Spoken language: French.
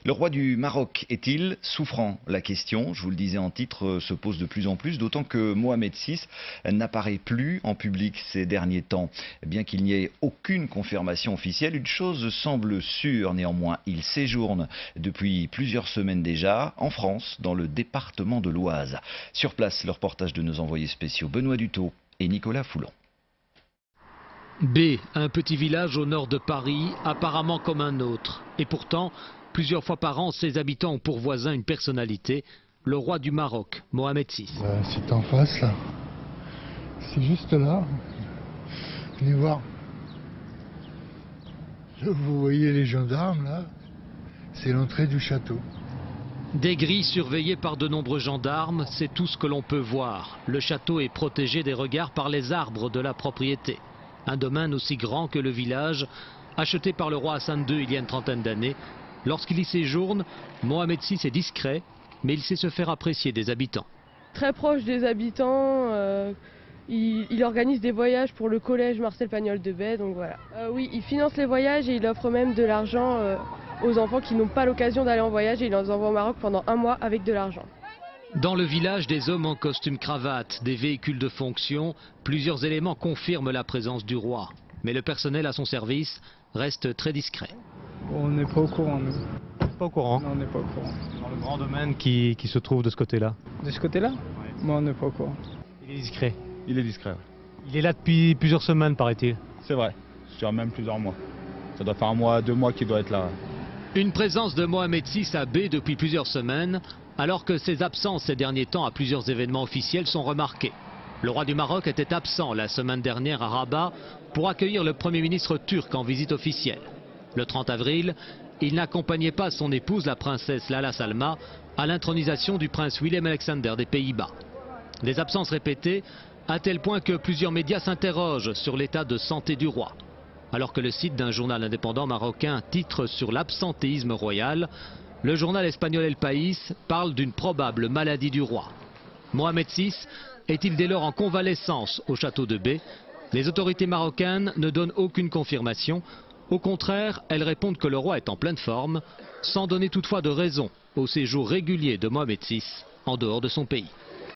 Le roi du Maroc est-il souffrant? La question, je vous le disais en titre, se pose de plus en plus, d'autant que Mohamed VI n'apparaît plus en public ces derniers temps. Bien qu'il n'y ait aucune confirmation officielle, une chose semble sûre néanmoins, il séjourne depuis plusieurs semaines déjà en France, dans le département de l'Oise. Sur place, le reportage de nos envoyés spéciaux Benoît Dutot et Nicolas Foulon. B, un petit village au nord de Paris, apparemment comme un autre. Et pourtant, plusieurs fois par an, ses habitants ont pour voisin une personnalité, le roi du Maroc, Mohamed VI. C'est en face là. C'est juste là. Venez voir. Vous voyez les gendarmes là. C'est l'entrée du château. Des grilles surveillées par de nombreux gendarmes, c'est tout ce que l'on peut voir. Le château est protégé des regards par les arbres de la propriété. Un domaine aussi grand que le village, acheté par le roi Hassan II il y a une trentaine d'années. Lorsqu'il y séjourne, Mohamed VI est discret, mais il sait se faire apprécier des habitants. Très proche des habitants, il organise des voyages pour le collège Marcel Pagnol de Bay, donc voilà. Oui, il finance les voyages et il offre même de l'argent aux enfants qui n'ont pas l'occasion d'aller en voyage et il les envoie au Maroc pendant un mois avec de l'argent. Dans le village, des hommes en costume cravate, des véhicules de fonction, plusieurs éléments confirment la présence du roi. Mais le personnel à son service reste très discret. On n'est pas au courant, nous. Pas au courant. Non, on n'est pas au courant. Dans le grand domaine qui se trouve de ce côté-là. De ce côté-là? Oui. Moi, on n'est pas au courant. Il est discret. Il est discret. Il est là depuis plusieurs semaines, paraît-il. C'est vrai. Je dirais même plusieurs mois. Ça doit faire un mois, 2 mois qu'il doit être là. Une présence de Mohamed VI à B depuis plusieurs semaines, alors que ses absences ces derniers temps à plusieurs événements officiels sont remarquées. Le roi du Maroc était absent la semaine dernière à Rabat pour accueillir le Premier ministre turc en visite officielle. Le 30 avril, il n'accompagnait pas son épouse, la princesse Lala Salma, à l'intronisation du prince Willem Alexander des Pays-Bas. Des absences répétées, à tel point que plusieurs médias s'interrogent sur l'état de santé du roi. Alors que le site d'un journal indépendant marocain titre sur l'absentéisme royal, le journal espagnol El País parle d'une probable maladie du roi. Mohamed VI est-il dès lors en convalescence au château de Bay? Les autorités marocaines ne donnent aucune confirmation. Au contraire, elles répondent que le roi est en pleine forme, sans donner toutefois de raison au séjour régulier de Mohamed VI en dehors de son pays.